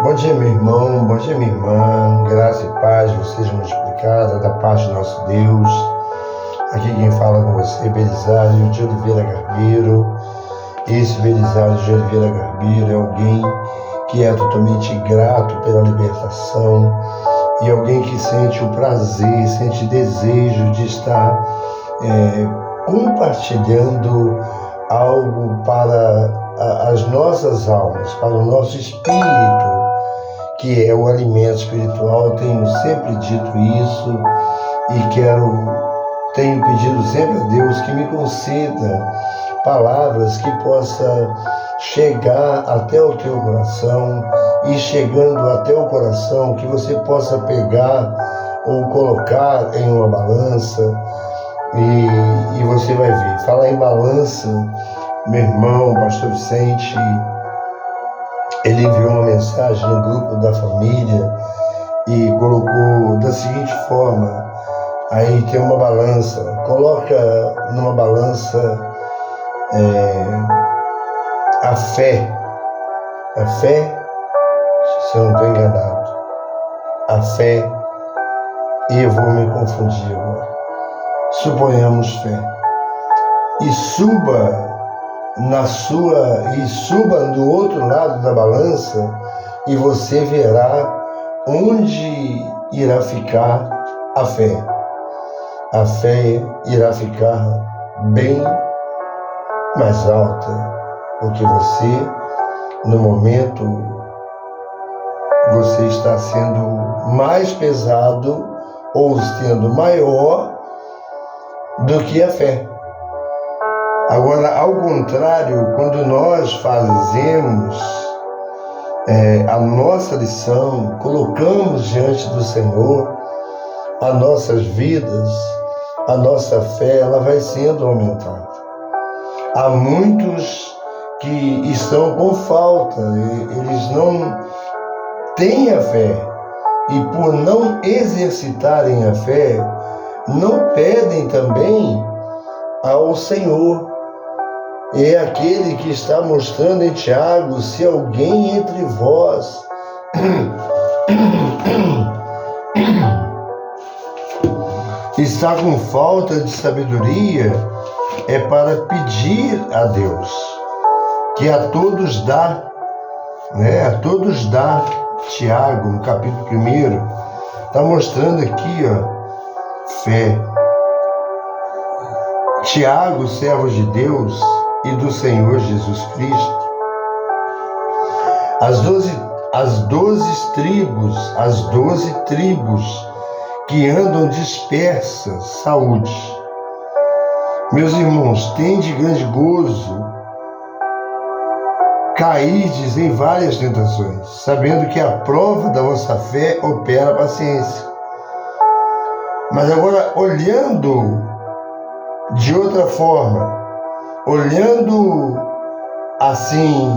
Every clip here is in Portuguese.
Bom dia, meu irmão, bom dia, minha irmã. Graça e paz vos seja multiplicada da parte do nosso Deus. Aqui quem fala com você é Belisário de Oliveira Garbeiro. Esse Belisário de Oliveira Garbeiro é alguém que é totalmente grato pela libertação e alguém que sente o prazer, sente desejo de estar compartilhando algo para as nossas almas, para o nosso espírito, que é o alimento espiritual. Tenho sempre dito isso e tenho pedido sempre a Deus que me conceda palavras que possa chegar até o teu coração, e chegando até o coração que você possa pegar ou colocar em uma balança e você vai ver. Falar em balança, meu irmão, pastor Vicente, ele enviou uma mensagem no grupo da família e colocou da seguinte forma: aí tem uma balança, coloca numa balança a fé, se eu não estou enganado, a fé, e eu vou me confundir agora. Suponhamos fé, e suba do outro lado da balança, e você verá onde irá ficar a fé. A fé irá ficar bem mais alta do que você. No momento, você está sendo mais pesado ou sendo maior do que a fé. Agora, ao contrário, quando nós fazemos a nossa lição, colocamos diante do Senhor as nossas vidas, a nossa fé, ela vai sendo aumentada. Há muitos que estão com falta, eles não têm a fé, e por não exercitarem a fé, não pedem também ao Senhor. É aquele que está mostrando em Tiago: se alguém entre vós está com falta de sabedoria, é para pedir a Deus, que a todos dá, a todos dá. Tiago, no capítulo 1, está mostrando aqui, fé. Tiago, servo de Deus e do Senhor Jesus Cristo, as 12 tribos que andam dispersas, saúde. Meus irmãos, tende grande gozo cairdes em várias tentações, sabendo que a prova da vossa fé opera a paciência. Mas agora, olhando de outra forma, olhando assim,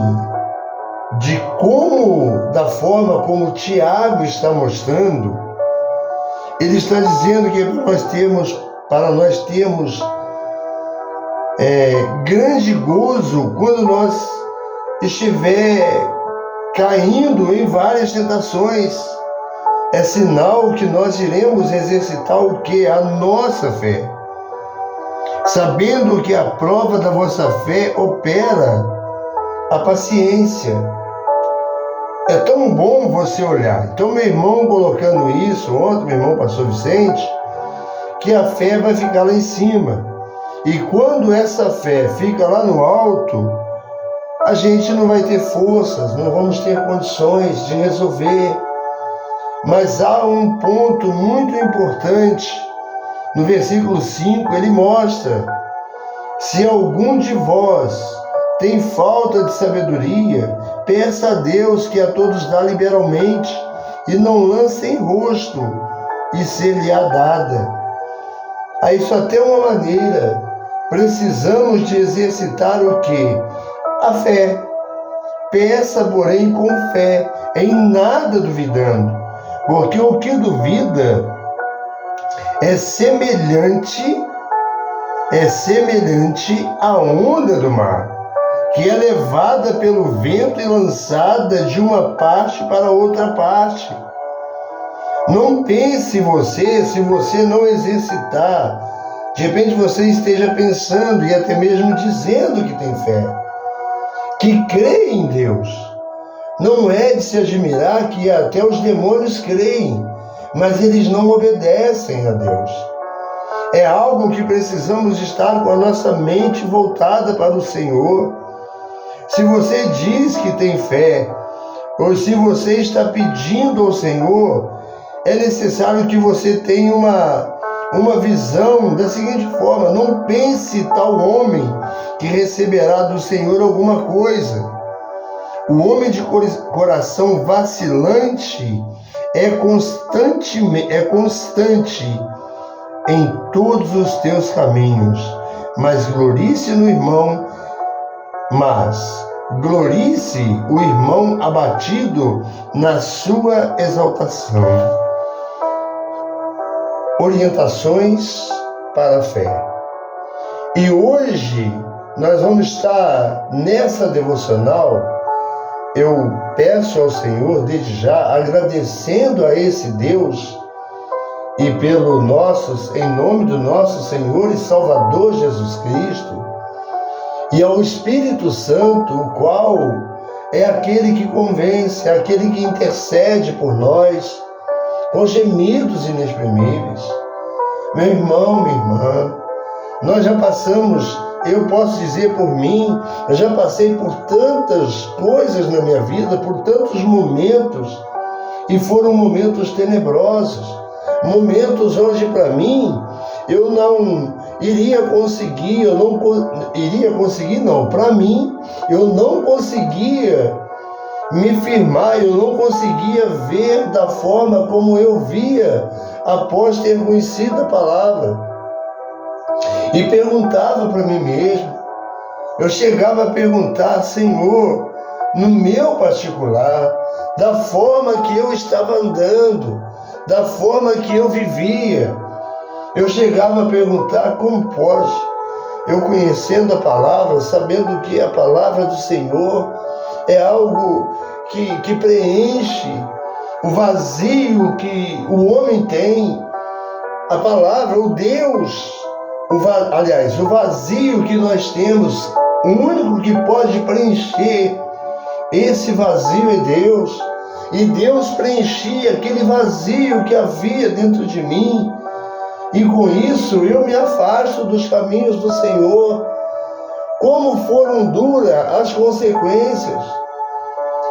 da forma como Tiago está mostrando, ele está dizendo que para nós termos grande gozo quando nós estiver caindo em várias tentações. É sinal que nós iremos exercitar o quê? A nossa fé. Sabendo que a prova da vossa fé opera a paciência. É tão bom você olhar. Então, meu irmão colocando isso ontem, meu irmão pastor Vicente, que a fé vai ficar lá em cima. E quando essa fé fica lá no alto, a gente não vai ter forças, não vamos ter condições de resolver. Mas há um ponto muito importante. No versículo 5, ele mostra: se algum de vós tem falta de sabedoria, peça a Deus, que a todos dá liberalmente, e não lance em rosto, e ser-lhe-á dada. Aí só tem uma maneira: precisamos de exercitar o quê? A fé. Peça, porém, com fé, em nada duvidando, porque o que duvida é semelhante à onda do mar, que é levada pelo vento e lançada de uma parte para outra parte. Não pense você, se você não exercitar, de repente você esteja pensando e até mesmo dizendo que tem fé, que crê em Deus. Não é de se admirar que até os demônios creem, mas eles não obedecem a Deus. É algo que precisamos estar com a nossa mente voltada para o Senhor. Se você diz que tem fé, ou se você está pedindo ao Senhor, é necessário que você tenha uma visão da seguinte forma: não pense tal homem que receberá do Senhor alguma coisa. O homem de coração vacilante é constante em todos os teus caminhos, mas glorie-se o irmão abatido na sua exaltação. Orientações para a fé. E hoje nós vamos estar nessa devocional. Eu peço ao Senhor, desde já, agradecendo a esse Deus e em nome do nosso Senhor e Salvador Jesus Cristo, e ao Espírito Santo, o qual é aquele que convence, é aquele que intercede por nós, com gemidos inexprimíveis. Meu irmão, minha irmã, nós já passamos, eu posso dizer por mim, eu já passei por tantas coisas na minha vida, por tantos momentos, e foram momentos tenebrosos, momentos onde para mim eu não iria conseguir, para mim eu não conseguia me firmar, eu não conseguia ver da forma como eu via após ter conhecido a palavra. E perguntava para mim mesmo, eu chegava a perguntar: Senhor, no meu particular, da forma que eu estava andando, da forma que eu vivia, eu chegava a perguntar: como pode, eu conhecendo a palavra, sabendo que a palavra do Senhor é algo que preenche o vazio que o homem tem, a palavra, o Deus, o vazio que nós temos, o único que pode preencher esse vazio é Deus. E Deus preenchia aquele vazio que havia dentro de mim. E com isso eu me afasto dos caminhos do Senhor. Como foram duras as consequências.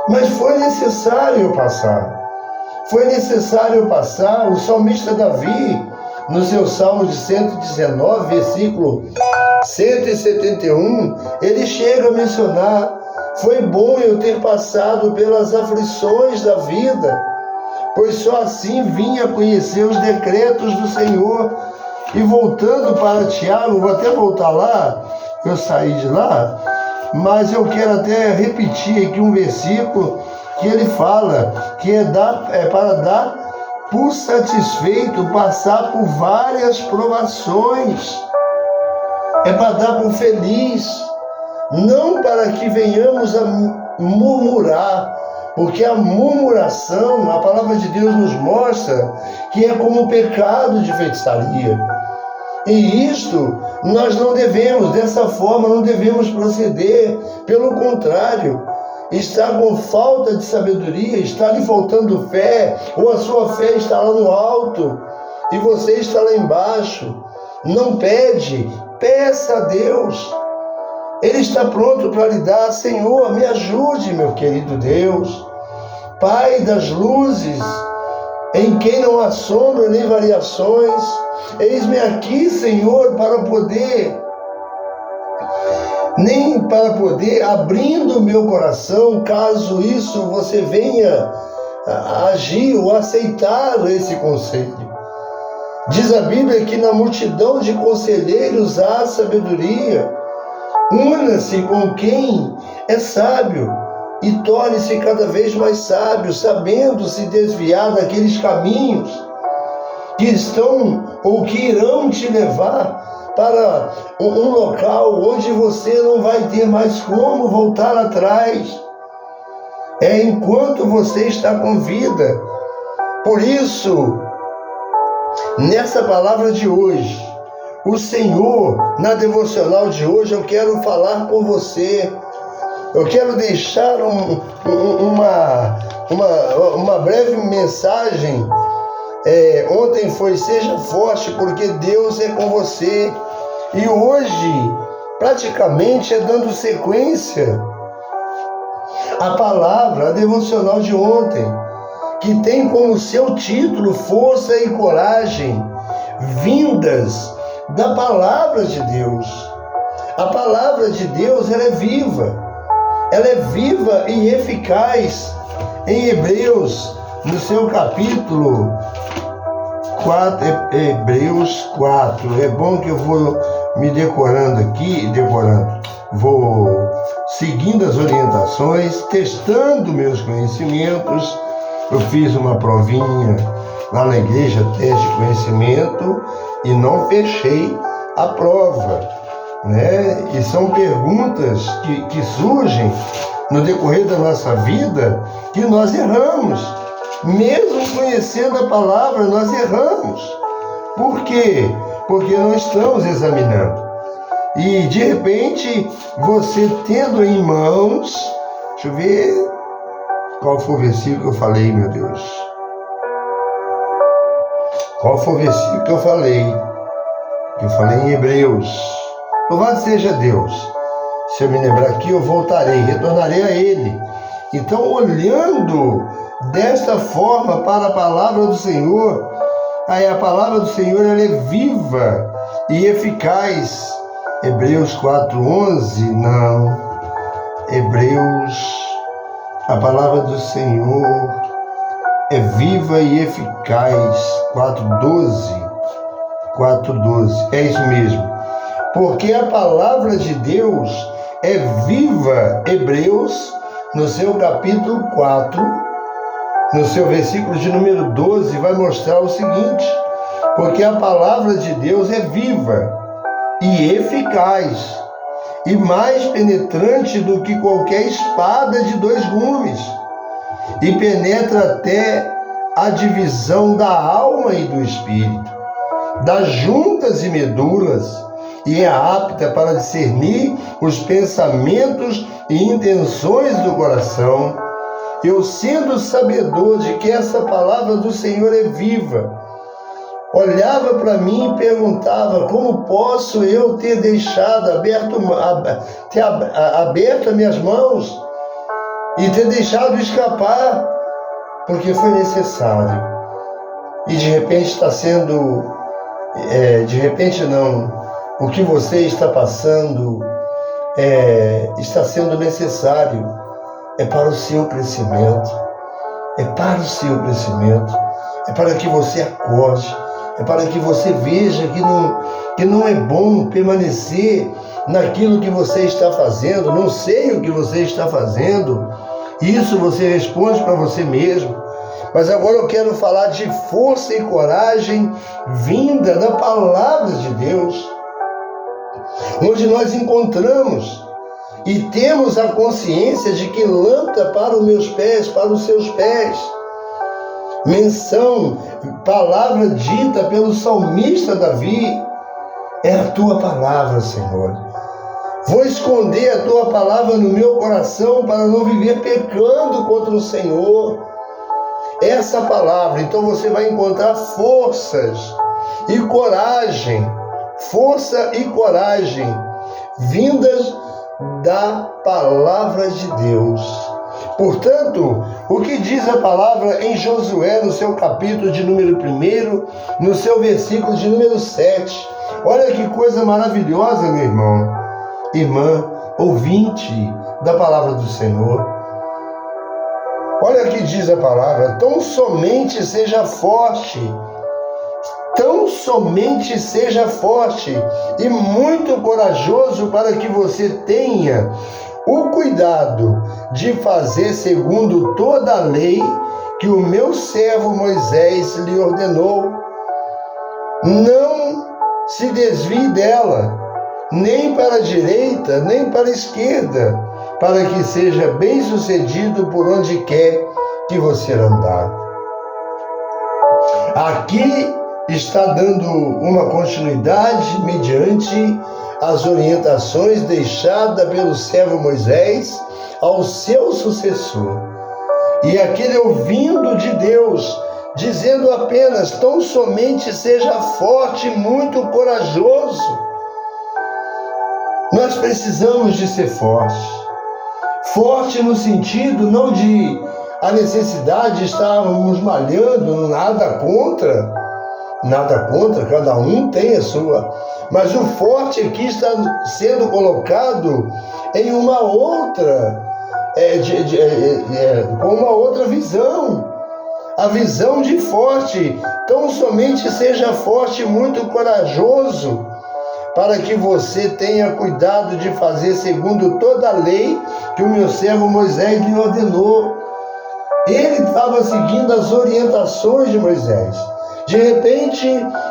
Mas foi necessário passar. Foi necessário passar. O salmista Davi, no seu Salmo de 119, versículo 171, ele chega a mencionar: foi bom eu ter passado pelas aflições da vida, pois só assim vim a conhecer os decretos do Senhor. E voltando para Tiago, vou até voltar lá, eu saí de lá, mas eu quero até repetir aqui um versículo que ele fala que é para dar por satisfeito, passar por várias provações, é para dar por feliz, não para que venhamos a murmurar, porque a murmuração, a palavra de Deus nos mostra que é como um pecado de feitiçaria. E isto nós não devemos, dessa forma não devemos proceder. Pelo contrário, está com falta de sabedoria, está lhe faltando fé, ou a sua fé está lá no alto e você está lá embaixo. Não pede, peça a Deus. Ele está pronto para lhe dar. Senhor, me ajude, meu querido Deus, Pai das luzes, em quem não há sombra nem variações. Eis-me aqui, Senhor, para poder abrindo o meu coração, caso isso você venha a agir ou aceitar esse conselho. Diz a Bíblia que na multidão de conselheiros há sabedoria. Una-se com quem é sábio e torne-se cada vez mais sábio, sabendo se desviar daqueles caminhos que estão ou que irão te levar para um local onde você não vai ter mais como voltar atrás. É enquanto você está com vida. Por isso, nessa palavra de hoje, o Senhor, na devocional de hoje, eu quero falar com você. Eu quero deixar uma breve mensagem. Ontem foi: seja forte, porque Deus é com você. E hoje, praticamente, dando sequência à palavra, a devocional de ontem, que tem como seu título Força e Coragem, vindas da palavra de Deus. A palavra de Deus, ela é viva e eficaz. Em Hebreus, no seu capítulo 4, Hebreus 4, é bom que eu vou me decorando, vou seguindo as orientações, testando meus conhecimentos. Eu fiz uma provinha lá na igreja, teste de conhecimento, e não fechei a prova, né? E são perguntas que surgem no decorrer da nossa vida que nós erramos. Mesmo conhecendo a palavra, nós erramos. Por quê? Porque não estamos examinando. E de repente, você tendo em mãos, deixa eu ver qual foi o versículo que eu falei, meu Deus. Qual foi o versículo que eu falei? Eu falei em Hebreus. Louvado seja Deus. Se eu me lembrar aqui, eu voltarei, retornarei a Ele. Então, olhando desta forma para a palavra do Senhor, aí a palavra do Senhor, ela é viva e eficaz. Hebreus 4:11, não. Hebreus, a palavra do Senhor é viva e eficaz. 4:12, é isso mesmo. Porque a palavra de Deus é viva. Hebreus, no seu capítulo 4, no seu versículo de número 12, vai mostrar o seguinte: porque a palavra de Deus é viva e eficaz, e mais penetrante do que qualquer espada de 2 gumes, e penetra até a divisão da alma e do espírito, das juntas e medulas, e é apta para discernir os pensamentos e intenções do coração. Eu, sendo sabedor de que essa palavra do Senhor é viva, olhava para mim e perguntava: como posso eu ter deixado aberto as minhas mãos e ter deixado escapar? Porque foi necessário. E de repente está sendo, o que você está passando está sendo necessário. É para o seu crescimento. É para o seu crescimento. É para que você acorde. É para que você veja que não é bom permanecer naquilo que você está fazendo. Não sei o que você está fazendo. Isso você responde para você mesmo. Mas agora eu quero falar de força e coragem vinda da palavra de Deus, onde nós encontramos e temos a consciência de que lâmpada para os meus pés, para os seus pés. Menção, palavra dita pelo salmista Davi: é a tua palavra, Senhor. Vou esconder a tua palavra no meu coração para não viver pecando contra o Senhor. Essa palavra, então você vai encontrar forças e coragem, força e coragem vindas da palavra de Deus. Portanto, o que diz a palavra em Josué, no seu capítulo de número 1, no seu versículo de número 7. Olha que coisa maravilhosa, meu irmão, irmã, ouvinte da palavra do Senhor. Olha o que diz a palavra: tão somente seja forte e muito corajoso, para que você tenha o cuidado de fazer segundo toda a lei que o meu servo Moisés lhe ordenou. Não se desvie dela, nem para a direita, nem para a esquerda, para que seja bem-sucedido por onde quer que você andar. Aqui está dando uma continuidade mediante as orientações deixadas pelo servo Moisés ao seu sucessor. E aquele ouvindo de Deus, dizendo apenas: tão somente seja forte e muito corajoso. Nós precisamos de ser forte. Forte no sentido não de a necessidade de estarmos malhando, nada contra, cada um tem a sua. Mas o forte aqui está sendo colocado em uma outra, com uma outra visão. A visão de forte. Tão somente seja forte e muito corajoso, para que você tenha cuidado de fazer segundo toda a lei que o meu servo Moisés lhe ordenou. Ele estava seguindo as orientações de Moisés. De repente,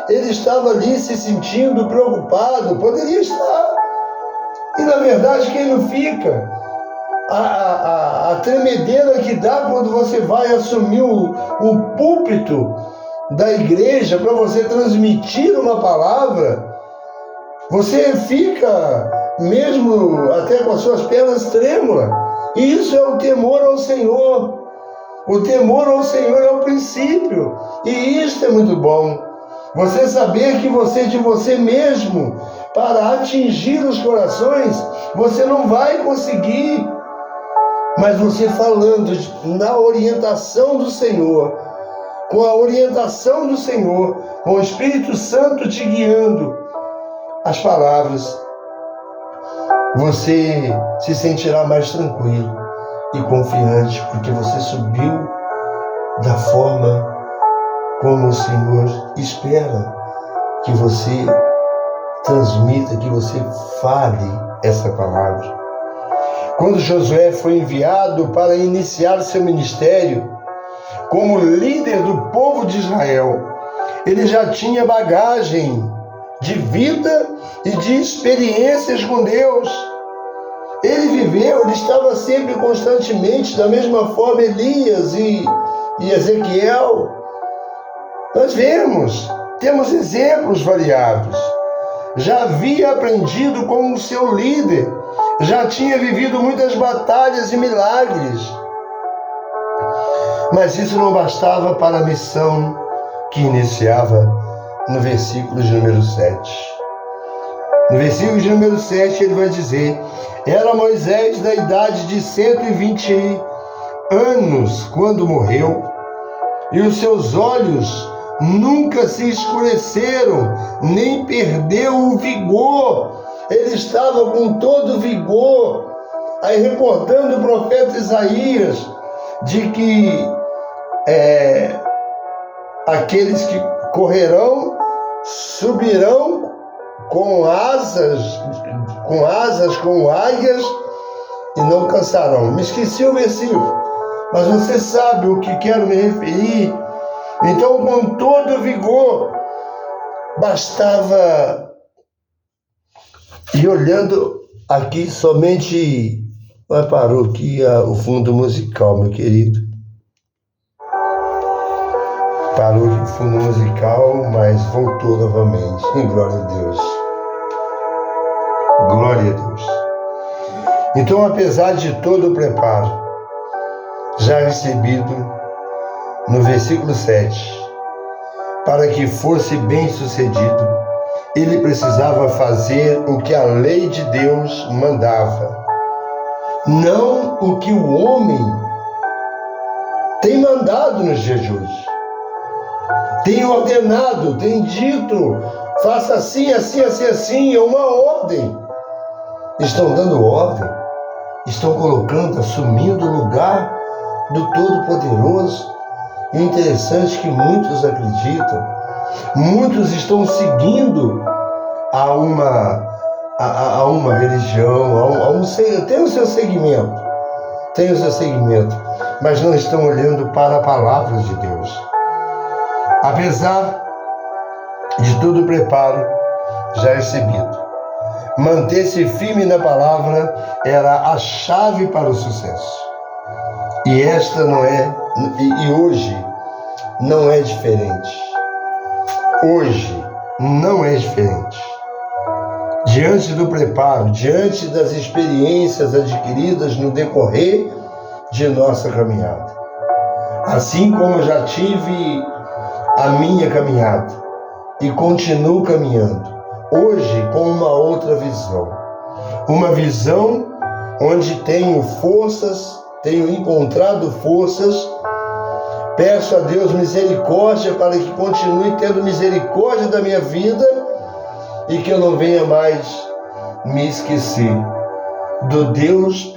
ele estava ali se sentindo preocupado, poderia estar. E na verdade, quem não fica? A tremedeira que dá quando você vai assumir o púlpito da igreja para você transmitir uma palavra, você fica mesmo até com as suas pernas trêmulas. E isso é o temor ao Senhor. O temor ao Senhor é o princípio. E isto é muito bom. Você saber que você de você mesmo, para atingir os corações, você não vai conseguir. Mas você falando na orientação do Senhor, com a orientação do Senhor, com o Espírito Santo te guiando as palavras, você se sentirá mais tranquilo e confiante, porque você subiu da forma como o Senhor espera que você transmita, que você fale essa palavra. Quando Josué foi enviado para iniciar seu ministério como líder do povo de Israel, ele já tinha bagagem de vida e de experiências com Deus. Ele estava sempre constantemente, da mesma forma Elias e Ezequiel. Nós temos exemplos variados. Já havia aprendido com o seu líder, já tinha vivido muitas batalhas e milagres. Mas isso não bastava para a missão que iniciava no versículo de número 7. No versículo de número 7 ele vai dizer: era Moisés da idade de 120 anos quando morreu, e os seus olhos nunca se escureceram, nem perdeu o vigor. Ele estava com todo o vigor. Aí reportando o profeta Isaías de que aqueles que correrão subirão com asas como águias e não cansarão. Me esqueci o versículo, mas você sabe o que quero me referir. Então, com todo vigor, bastava. E olhando aqui somente. Parou aqui o fundo musical, meu querido. Parou aqui o fundo musical, mas voltou novamente. Glória a Deus. Glória a Deus. Então, apesar de todo o preparo já recebido no versículo 7, para que fosse bem sucedido, ele precisava fazer o que a lei de Deus mandava, não o que o homem tem mandado nos dias de hoje. Tem ordenado, tem dito, faça assim, assim, assim, assim, é uma ordem. Estão dando ordem, estão colocando, assumindo o lugar do Todo-Poderoso. E é interessante que muitos acreditam, muitos estão seguindo a uma religião, tem o seu segmento, mas não estão olhando para a palavra de Deus. Apesar de todo o preparo, já recebido. Manter-se firme na palavra era a chave para o sucesso. E hoje não é diferente. Hoje não é diferente. Diante do preparo, diante das experiências adquiridas no decorrer de nossa caminhada. Assim como já tive a minha caminhada e continuo caminhando, hoje com uma outra visão. Uma visão onde tenho encontrado forças. Peço a Deus misericórdia para que continue tendo misericórdia da minha vida e que eu não venha mais me esquecer do Deus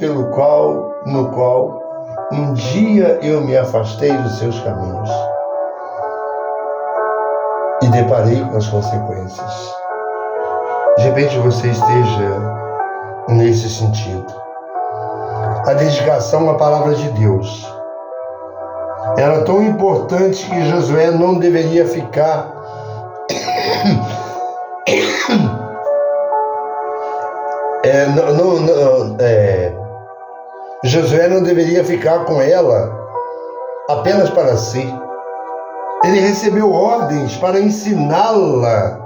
no qual um dia eu me afastei dos seus caminhos e deparei com as consequências. De repente você esteja nesse sentido. A dedicação à palavra de Deus era tão importante que Josué não deveria ficar Josué não deveria ficar com ela apenas para si. Ele recebeu ordens para ensiná-la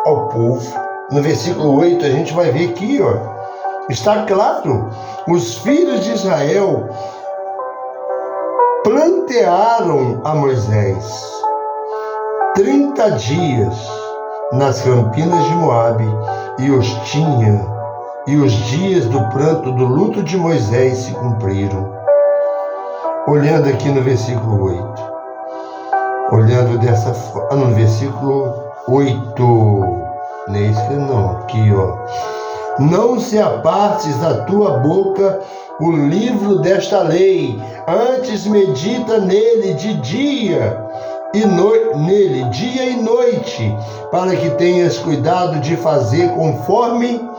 ao povo. No versículo 8 a gente vai ver aqui, está claro, os filhos de Israel plantearam a Moisés 30 dias nas campinas de Moabe e os dias do pranto, do luto de Moisés se cumpriram. Olhando aqui no versículo 8, olhando dessa forma, no versículo 8, não, aqui, não se apartes da tua boca o livro desta lei, antes medita nele dia e noite, para que tenhas cuidado de fazer conforme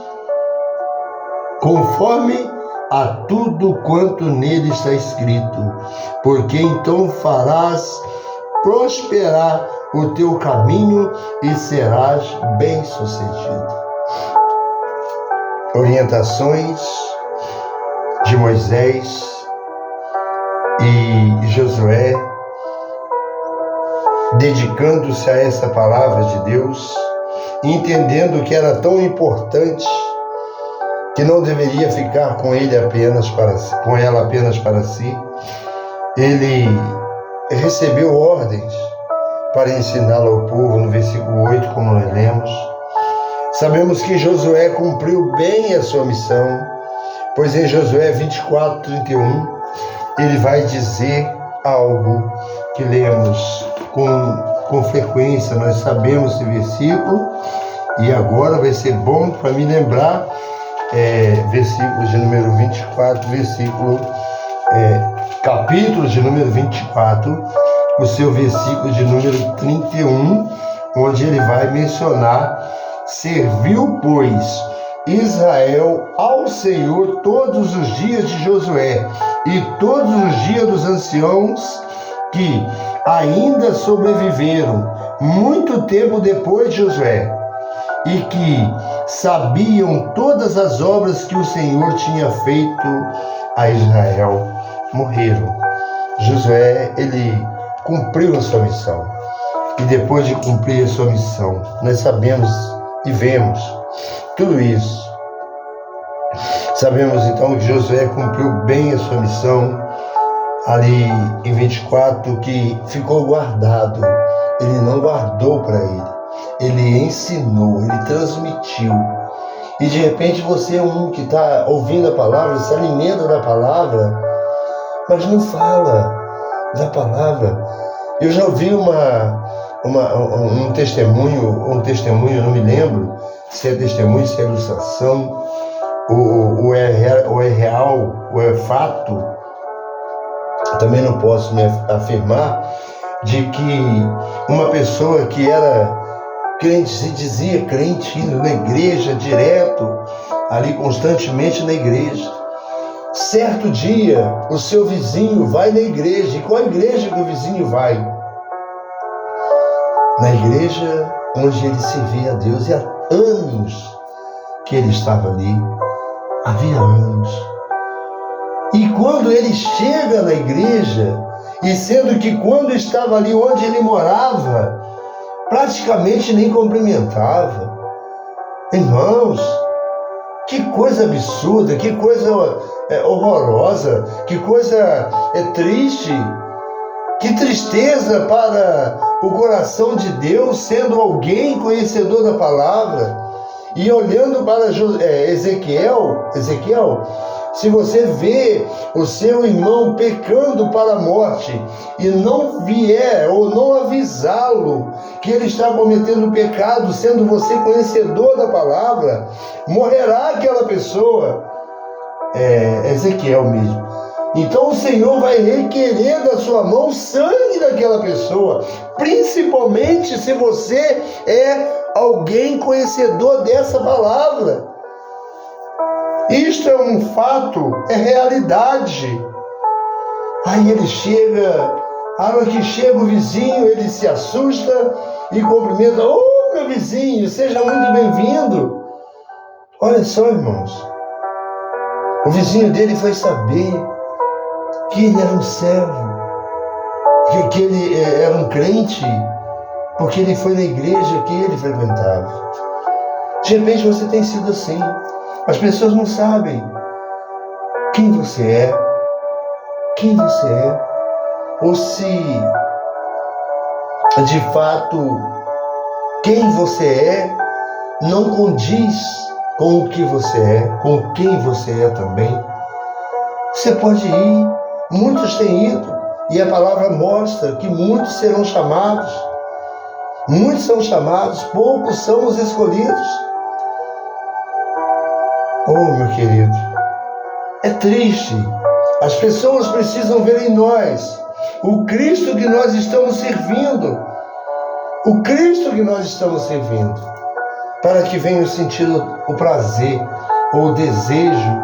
a tudo quanto nele está escrito, porque então farás prosperar o teu caminho e serás bem-sucedido. Orientações de Moisés e Josué, dedicando-se a essa palavra de Deus, entendendo que era tão importante que não deveria ficar com ela apenas para si. Ele recebeu ordens para ensiná-la ao povo, no versículo 8, como nós lemos. Sabemos que Josué cumpriu bem a sua missão, pois em Josué 24:31 ele vai dizer algo que lemos com frequência. Nós sabemos esse versículo e agora vai ser bom para me lembrar versículo de número 24, capítulo de número 24, o seu versículo de número 31, onde ele vai mencionar: serviu, pois, Israel ao Senhor todos os dias de Josué e todos os dias dos anciãos que ainda sobreviveram muito tempo depois de Josué, e que sabiam todas as obras que o Senhor tinha feito a Israel. Morreram. Josué, ele cumpriu a sua missão. E depois de cumprir a sua missão, nós sabemos e vemos tudo isso. Sabemos então que Josué cumpriu bem a sua missão. Ali em 24, que ficou guardado. Ele não guardou para ele ensinou, ele transmitiu. E de repente você é um que está ouvindo a palavra, se alimenta da palavra, mas não fala da palavra. Eu já ouvi um testemunho, não me lembro se é testemunho, se é ilustração, ou é real, ou é fato, também não posso me afirmar, de que uma pessoa que era crente, se dizia crente, indo na igreja direto, ali constantemente na igreja. Certo dia, o seu vizinho vai na igreja. E qual igreja que o vizinho vai? Na igreja onde ele servia a Deus, e há anos que ele estava ali, havia anos. E quando ele chega na igreja, e sendo que quando estava ali onde ele morava, praticamente nem cumprimentava. Irmãos, que coisa absurda, que coisa horrorosa, que coisa triste, que tristeza para o coração de Deus, sendo alguém conhecedor da palavra. E olhando para Ezequiel, se você vê o seu irmão pecando para a morte e não vier ou não avisá-lo que ele está cometendo pecado, sendo você conhecedor da palavra, morrerá aquela pessoa. Ezequiel mesmo. Então o Senhor vai requerer da sua mão o sangue daquela pessoa, principalmente se você é alguém conhecedor dessa palavra. Isto é um fato, é realidade. Aí ele chega, a hora que chega o vizinho, ele se assusta e cumprimenta: "Ô, meu vizinho, seja muito bem-vindo." Olha só, irmãos, o vizinho dele foi saber que ele era um servo, que ele era um crente, porque ele foi na igreja que ele frequentava. De repente você tem sido assim. As pessoas não sabem quem você é, ou se de fato quem você é não condiz com o que você é, com quem você é também. Você pode ir, muitos têm ido, e a palavra mostra que muitos serão chamados. Muitos são chamados, poucos são os escolhidos. Oh, meu querido, é triste. As pessoas precisam ver em nós o Cristo que nós estamos servindo. O Cristo que nós estamos servindo. Para que venham sentir o prazer, ou o desejo,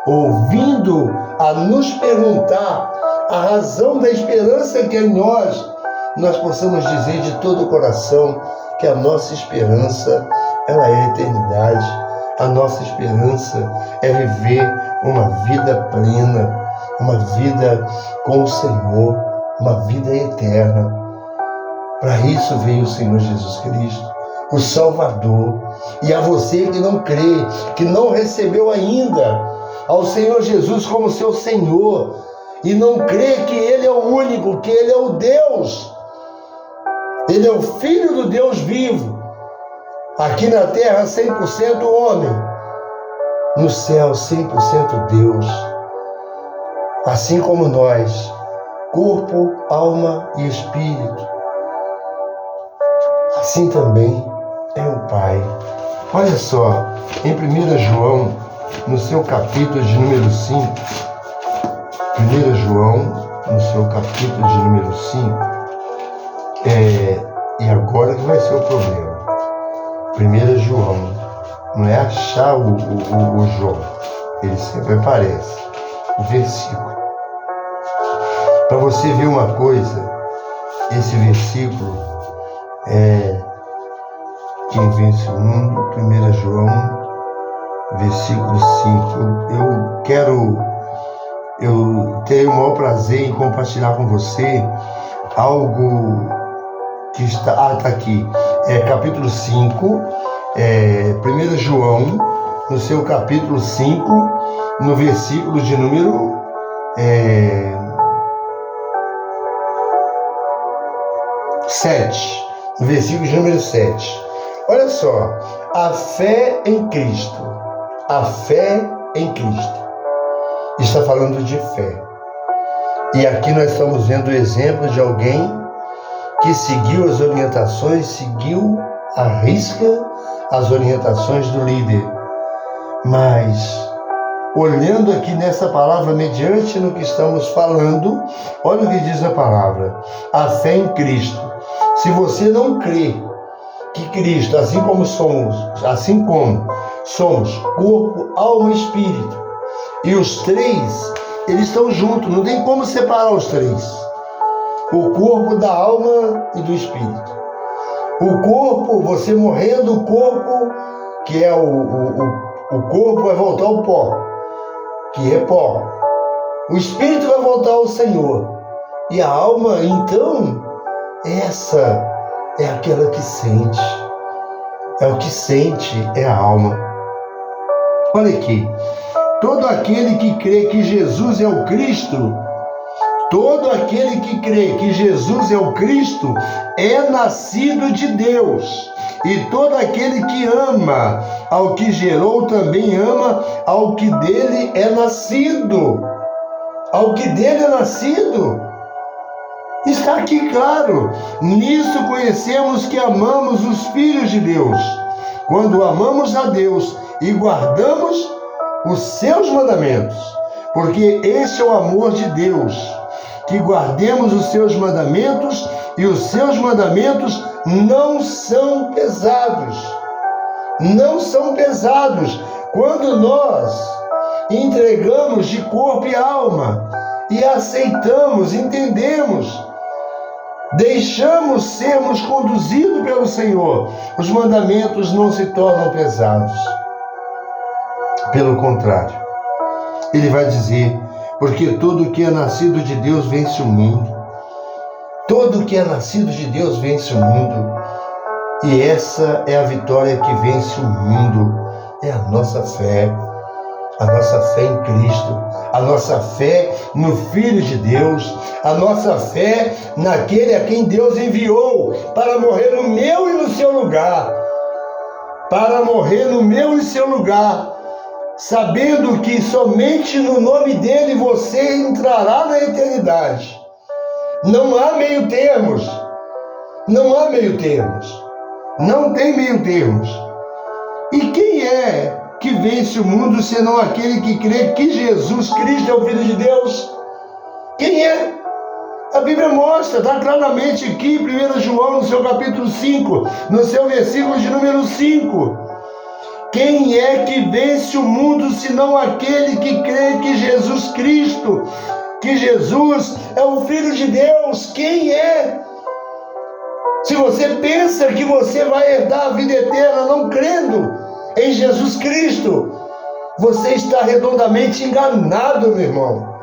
ouvindo a nos perguntar a razão da esperança que é em nós possamos dizer de todo o coração que a nossa esperança, ela é a eternidade. A nossa esperança é viver uma vida plena, uma vida com o Senhor, uma vida eterna. Para isso veio o Senhor Jesus Cristo, o Salvador. E a você que não crê, que não recebeu ainda ao Senhor Jesus como seu Senhor, e não crê que Ele é o único, que Ele é o Deus, Ele é o Filho do Deus vivo, aqui na terra 100% homem, no céu 100% Deus. Assim como nós, corpo, alma e espírito, assim também é o Pai. Olha só, em 1 João, no seu capítulo de número 5, 1 João, no seu capítulo de número 5, e agora que vai ser o problema. 1 João, não é achar o João, ele sempre aparece, o versículo. Para você ver uma coisa, esse versículo quem vence o mundo, 1 João, versículo 5. Eu tenho o maior prazer em compartilhar com você algo que está aqui. Capítulo 5, 1 João, no seu capítulo 5, no versículo de número 7. No versículo de número 7. Olha só, a fé em Cristo. A fé em Cristo. Está falando de fé. E aqui nós estamos vendo o exemplo de alguém que seguiu as orientações, seguiu à risca as orientações do líder. Mas, olhando aqui nessa palavra, mediante no que estamos falando, olha o que diz a palavra. A fé em Cristo. Se você não crê que Cristo, assim como somos corpo, alma e espírito, e os três, eles estão juntos, não tem como separar os três. O corpo da alma e do espírito. O corpo, você morrendo, o corpo, que é o corpo, vai voltar ao pó, que é pó. O espírito vai voltar ao Senhor. E a alma, então, essa é aquela que sente. É o que sente, é a alma. Olha aqui. Todo aquele que crê que Jesus é o Cristo, todo aquele que crê que Jesus é o Cristo é nascido de Deus. E todo aquele que ama ao que gerou também ama ao que dele é nascido. Ao que dele é nascido. Está aqui claro. Nisso conhecemos que amamos os filhos de Deus, quando amamos a Deus e guardamos os seus mandamentos. Porque esse é o amor de Deus, que guardemos os seus mandamentos, e os seus mandamentos não são pesados. Não são pesados. Quando nós entregamos de corpo e alma e aceitamos, entendemos, deixamos sermos conduzidos pelo Senhor, os mandamentos não se tornam pesados. Pelo contrário, ele vai dizer: porque todo que é nascido de Deus vence o mundo. Todo que é nascido de Deus vence o mundo. E essa é a vitória que vence o mundo. É a nossa fé. A nossa fé em Cristo. A nossa fé no Filho de Deus. A nossa fé naquele a quem Deus enviou para morrer no meu e no seu lugar. Para morrer no meu e seu lugar. Sabendo que somente no nome dele você entrará na eternidade. Não há meio termos. Não há meio termos. Não tem meio termos. E quem é que vence o mundo senão aquele que crê que Jesus Cristo é o Filho de Deus? Quem é? A Bíblia mostra, está claramente aqui, 1 João, no seu capítulo 5, no seu versículo de número 5. Quem é que vence o mundo senão aquele que crê que Jesus Cristo, que Jesus é o Filho de Deus? Quem é? Se você pensa que você vai herdar a vida eterna não crendo em Jesus Cristo, você está redondamente enganado, meu irmão.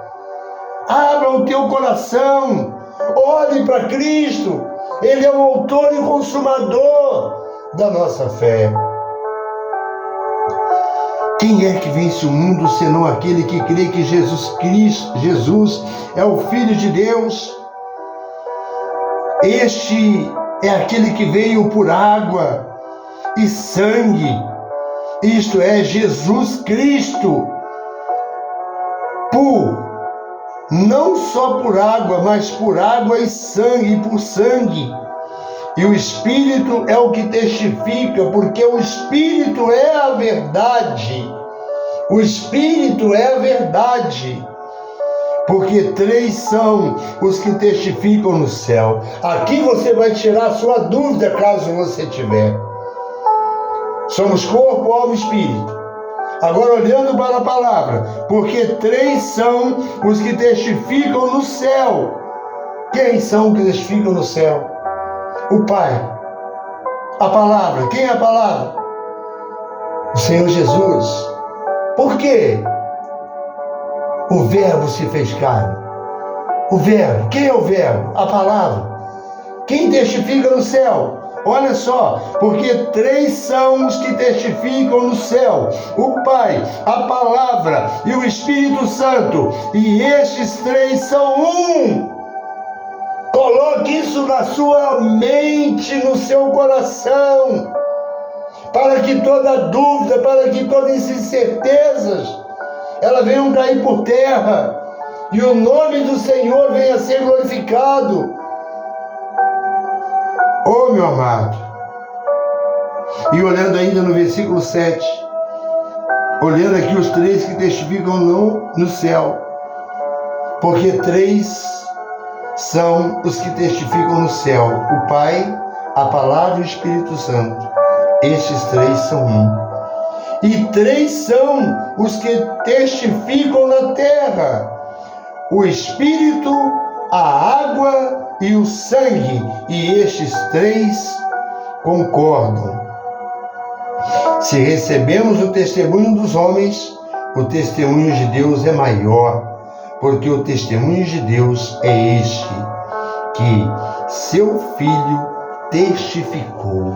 Abra o teu coração, olhe para Cristo. Ele é o autor e consumador da nossa fé. Quem é que vence o mundo senão aquele que crê que Jesus é o Filho de Deus? Este é aquele que veio por água e sangue, isto é, Jesus Cristo, não só por água, mas por água e sangue, por sangue. E o Espírito é o que testifica, porque o Espírito é a verdade. O Espírito é a verdade. Porque 3 são os que testificam no céu. Aqui você vai tirar a sua dúvida, caso você tiver. Somos corpo, alma e espírito. Agora olhando para a palavra, porque 3 são os que testificam no céu. Quem são os que testificam no céu? O Pai. A palavra. Quem é a palavra? O Senhor Jesus. Por quê? O Verbo se fez carne. O Verbo. Quem é o Verbo? A palavra. Quem testifica no céu? Olha só, porque 3 são os que testificam no céu: o Pai, a palavra e o Espírito Santo. E estes 3 são um. Coloque isso na sua mente, no seu coração, para que toda dúvida, para que todas incertezas, elas venham cair por terra e o nome do Senhor venha a ser glorificado. Oh, meu amado. E olhando ainda no versículo 7, olhando aqui os 3 que testificam no céu, porque 3 são os que testificam no céu: o Pai, a palavra e o Espírito Santo. Estes 3 são um. E 3 são os que testificam na terra: o Espírito, a água e o sangue. E estes 3 concordam. Se recebemos o testemunho dos homens, o testemunho de Deus é maior, porque o testemunho de Deus é este, que seu Filho testificou.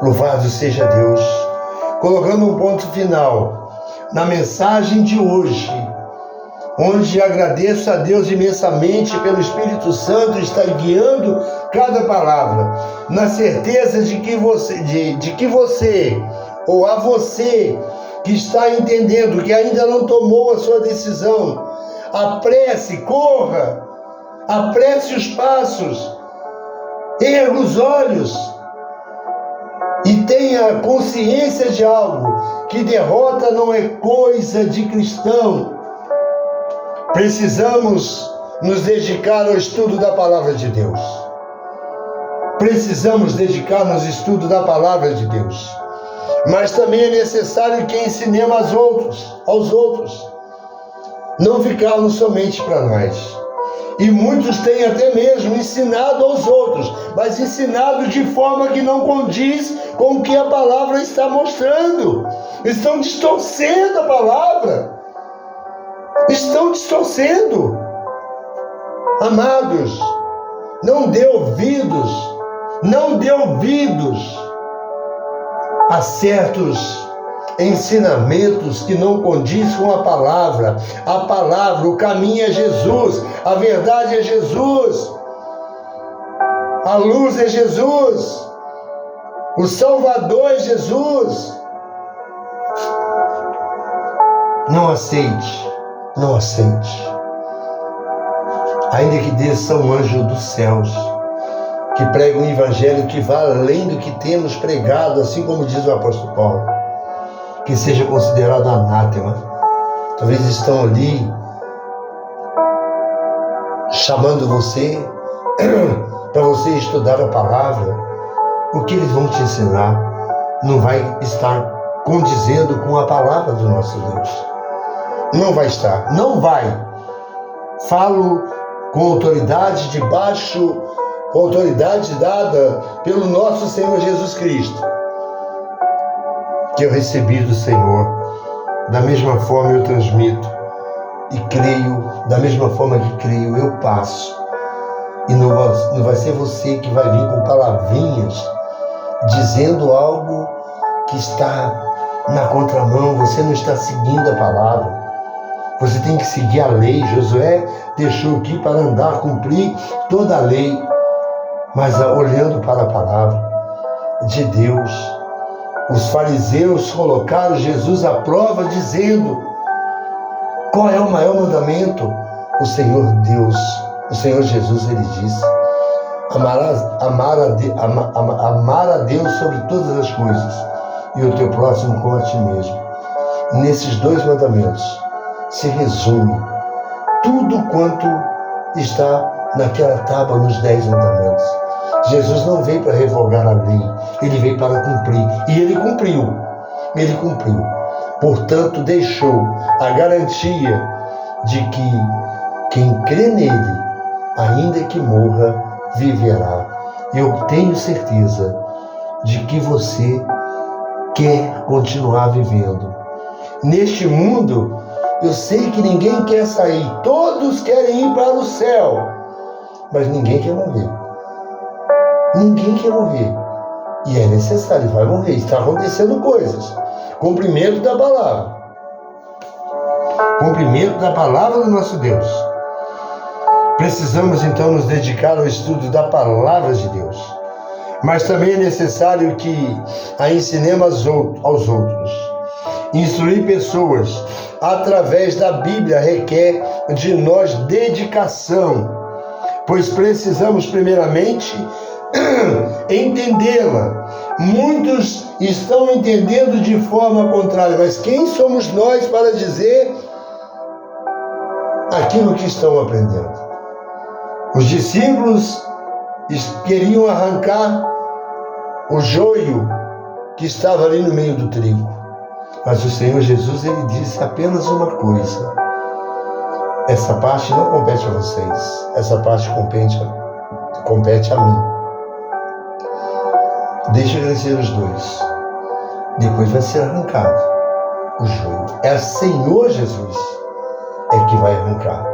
Louvado seja Deus. Colocando um ponto final na mensagem de hoje, onde agradeço a Deus imensamente pelo Espírito Santo estar guiando cada palavra, na certeza de que você, ou a você que está entendendo, que ainda não tomou a sua decisão, apresse, corra, apresse os passos, erga os olhos e tenha consciência de algo, que derrota não é coisa de cristão. Precisamos nos dedicar ao estudo da Palavra de Deus. Precisamos dedicar-nos ao estudo da Palavra de Deus. Mas também é necessário que ensinemos aos outros. Não ficarmos somente para nós. E muitos têm até mesmo ensinado aos outros, mas ensinado de forma que não condiz com o que a palavra está mostrando. Estão distorcendo a palavra. Estão distorcendo. Amados, não dê ouvidos a certos ensinamentos que não condiz com a palavra. A palavra, o caminho é Jesus, a verdade é Jesus, a luz é Jesus, o Salvador é Jesus. Não aceite, ainda que desça um anjo dos céus, que prega um evangelho que vá além do que temos pregado, assim como diz o apóstolo Paulo, que seja considerado anátema. Talvez estão ali chamando você para você estudar a palavra. O que eles vão te ensinar não vai estar condizendo com a palavra do nosso Deus. Não vai estar, não vai. Falo com autoridade com autoridade dada pelo nosso Senhor Jesus Cristo, que eu recebi do Senhor. Da mesma forma eu transmito e creio, da mesma forma que creio, eu passo. E não vai ser você que vai vir com palavrinhas dizendo algo que está na contramão. Você não está seguindo a palavra. Você tem que seguir a lei. Josué deixou aqui para andar, cumprir toda a lei, mas olhando para a palavra de Deus. Os fariseus colocaram Jesus à prova, dizendo: qual é o maior mandamento? O Senhor Deus, o Senhor Jesus, ele disse: amar a Deus sobre todas as coisas e o teu próximo como a ti mesmo. Nesses dois mandamentos se resume tudo quanto está naquela tábua nos 10 mandamentos. Jesus não veio para revogar a lei, ele veio para cumprir. E ele cumpriu. Portanto, deixou a garantia de que quem crê nele, ainda que morra, viverá. Eu tenho certeza de que você quer continuar vivendo. Neste mundo, eu sei que ninguém quer sair. Todos querem ir para o céu, mas ninguém quer morrer. Ninguém quer morrer. E é necessário, vai morrer. Está acontecendo coisas. Cumprimento da palavra. Cumprimento da palavra do nosso Deus. Precisamos então nos dedicar ao estudo da palavra de Deus. Mas também é necessário que a ensinemos aos outros. Instruir pessoas através da Bíblia requer de nós dedicação, pois precisamos primeiramente entendê-la. Muitos estão entendendo de forma contrária, mas quem somos nós para dizer aquilo que estão aprendendo? Os discípulos queriam arrancar o joio que estava ali no meio do trigo, mas o Senhor Jesus, ele disse apenas uma coisa: essa parte não compete a vocês, essa parte compete a mim. Deixa crescer os dois. Depois vai ser arrancado o joio. É o Senhor Jesus que vai arrancar.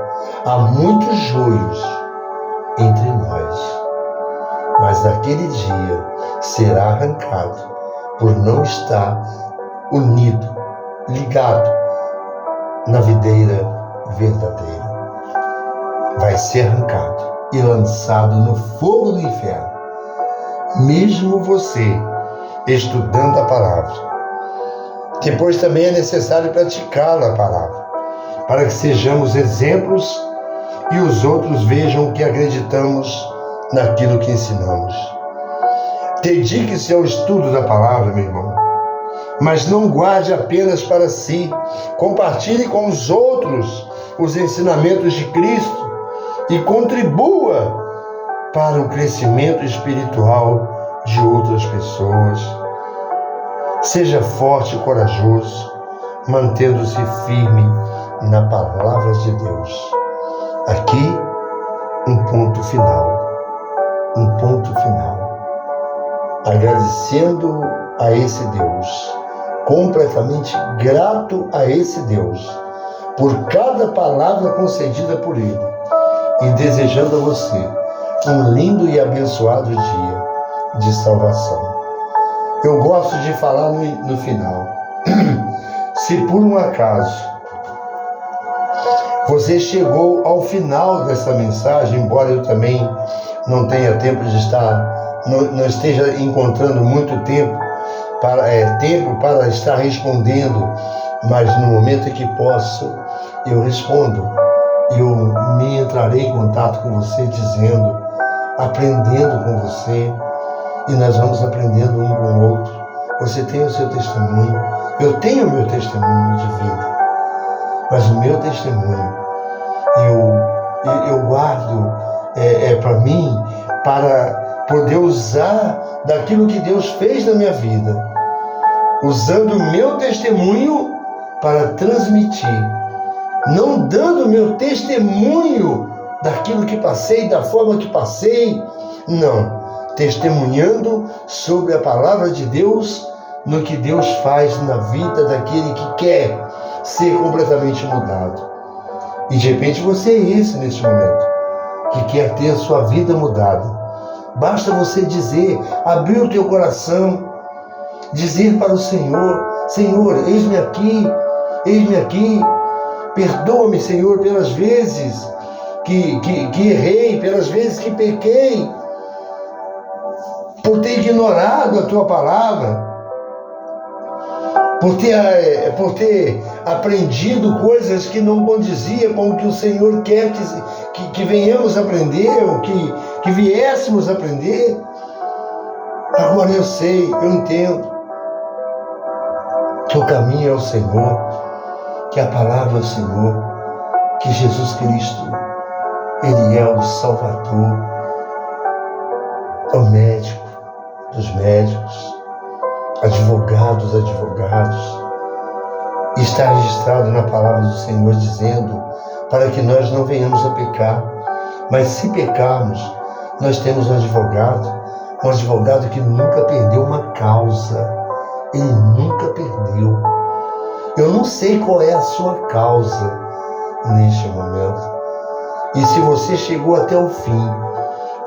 Há muitos joios entre nós, mas naquele dia será arrancado por não estar unido, ligado na videira verdadeira. Vai ser arrancado e lançado no fogo do inferno. Mesmo você estudando a palavra. Depois também é necessário praticar a palavra, para que sejamos exemplos e os outros vejam que acreditamos naquilo que ensinamos. Dedique-se ao estudo da palavra, meu irmão, mas não guarde apenas para si. Compartilhe com os outros os ensinamentos de Cristo e contribua para o crescimento espiritual de outras pessoas. Seja forte e corajoso, mantendo-se firme na palavra de Deus. Aqui, um ponto final. Agradecendo a esse Deus, completamente grato a esse Deus, por cada palavra concedida por Ele, e desejando a você um lindo e abençoado dia de salvação. Eu gosto de falar no final. Se por um acaso você chegou ao final dessa mensagem, embora eu também não tenha tempo de estar, não esteja encontrando muito tempo para estar respondendo, mas no momento em que posso, eu respondo. Eu me entrarei em contato com você dizendo, aprendendo com você, e nós vamos aprendendo um com o outro. Você tem o seu testemunho, eu tenho o meu testemunho de vida, mas o meu testemunho eu guardo para mim, para poder usar daquilo que Deus fez na minha vida, usando o meu testemunho para transmitir, não dando o meu testemunho daquilo que passei, da forma que passei, não, testemunhando sobre a palavra de Deus, no que Deus faz na vida daquele que quer ser completamente mudado. E de repente você é esse neste momento, que quer ter a sua vida mudada. Basta você dizer, abrir o teu coração, dizer para o Senhor, Senhor, eis-me aqui, perdoa-me, Senhor, pelas vezes que errei, pelas vezes que pequei, por ter ignorado a tua palavra, por ter aprendido coisas que não condizia com o que o Senhor quer que venhamos aprender, ou que viéssemos aprender. Agora eu sei, eu entendo que o caminho é o Senhor, que a palavra é o Senhor, que Jesus Cristo, Ele é o Salvador, é o médico dos médicos, advogado dos advogados. Está registrado na palavra do Senhor dizendo para que nós não venhamos a pecar, mas se pecarmos, nós temos um advogado que nunca perdeu uma causa. Ele nunca perdeu. Eu não sei qual é a sua causa neste momento. E se você chegou até o fim,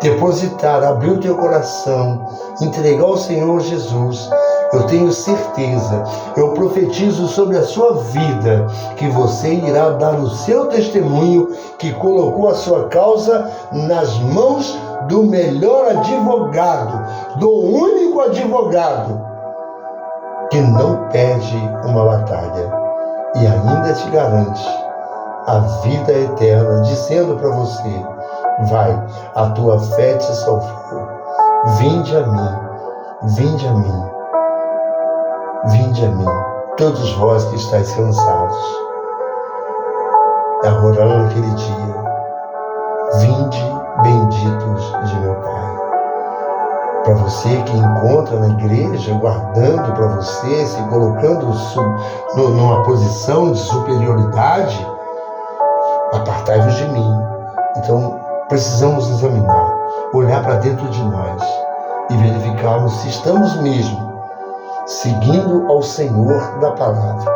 depositar, abrir o teu coração, entregar ao Senhor Jesus, eu tenho certeza, eu profetizo sobre a sua vida, que você irá dar o seu testemunho, que colocou a sua causa nas mãos do melhor advogado, do único advogado que não perde uma batalha e ainda te garante a vida eterna, dizendo para você, vai, a tua fé te salvou, vinde a mim, vinde a mim, vinde a mim, todos vós que estáis cansados. Agora naquele dia, vinde benditos de meu Pai. Para você que encontra na igreja, guardando para você, se colocando numa posição de superioridade, apartai-vos de mim. Então, precisamos examinar, olhar para dentro de nós e verificar verificarmos se estamos mesmo seguindo ao Senhor da palavra,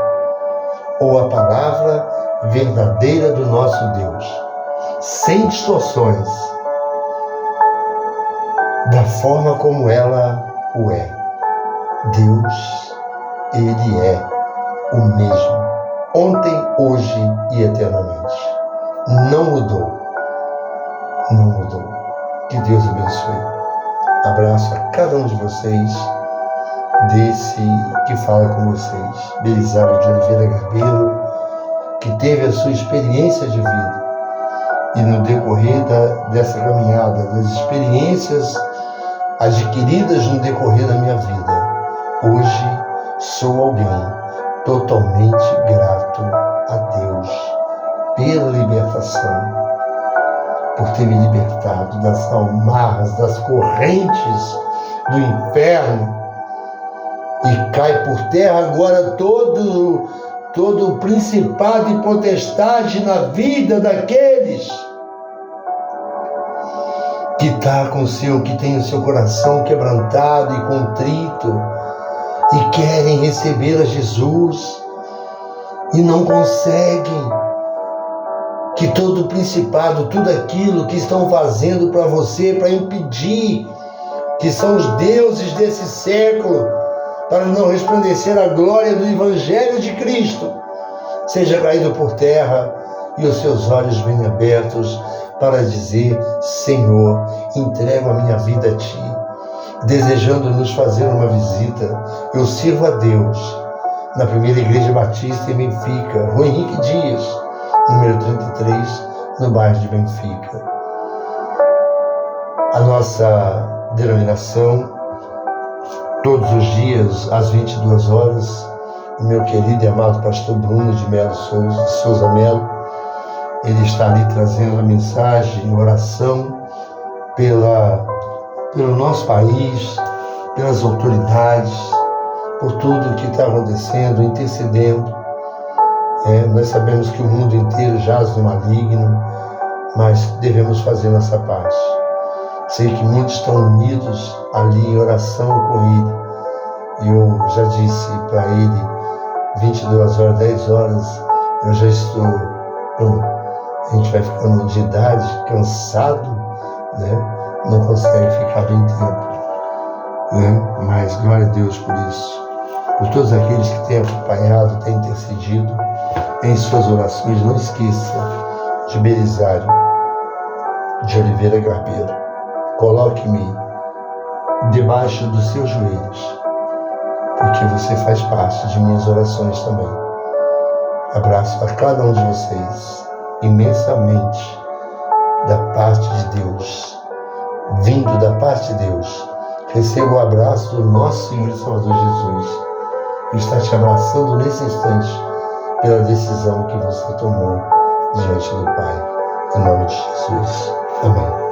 ou a palavra verdadeira do nosso Deus, sem distorções, da forma como ela o é. Deus, Ele é o mesmo, ontem, hoje e eternamente. Não mudou. Não mudou. Que Deus abençoe. Abraço a cada um de vocês, desse que fala com vocês, Belisário de Oliveira Gabeiro, que teve a sua experiência de vida. E no decorrer dessa caminhada, das experiências adquiridas no decorrer da minha vida, hoje sou alguém totalmente grato a Deus pela libertação, por ter me libertado das amarras, das correntes do inferno, e cai por terra agora todo o principado e potestade na vida daqueles que tem o seu coração quebrantado e contrito e querem receber a Jesus e não conseguem. Que todo o principado, tudo aquilo que estão fazendo para você, para impedir, que são os deuses desse século, para não resplandecer a glória do Evangelho de Cristo, seja caído por terra e os seus olhos bem abertos para dizer: Senhor, entrego a minha vida a Ti, desejando nos fazer uma visita. Eu sirvo a Deus na primeira igreja batista em Benfica, Rua Henrique Dias, número 33, no bairro de Benfica. A nossa denominação, todos os dias, às 22 horas, o meu querido e amado pastor Bruno de Melo Souza Melo, ele está ali trazendo a mensagem, oração pelo nosso país, pelas autoridades, por tudo que está acontecendo, intercedendo. Nós sabemos que o mundo inteiro jaz no maligno, mas devemos fazer nossa parte. Sei que muitos estão unidos ali em oração com ele. E eu já disse para ele, 22 horas, 10 horas, eu já estou pronto. A gente vai ficando de idade, cansado, né? Não consegue ficar bem tempo, né? Mas glória a Deus por isso. Por todos aqueles que têm acompanhado, têm intercedido em suas orações, não esqueça de Belisário de Oliveira Gabeiro. Coloque-me debaixo dos seus joelhos, porque você faz parte de minhas orações também. Abraço a cada um de vocês, imensamente, da parte de Deus, vindo da parte de Deus. Receba o abraço do nosso Senhor e Salvador Jesus, que está te abraçando nesse instante pela decisão que você tomou diante do Pai. Em nome de Jesus. Amém.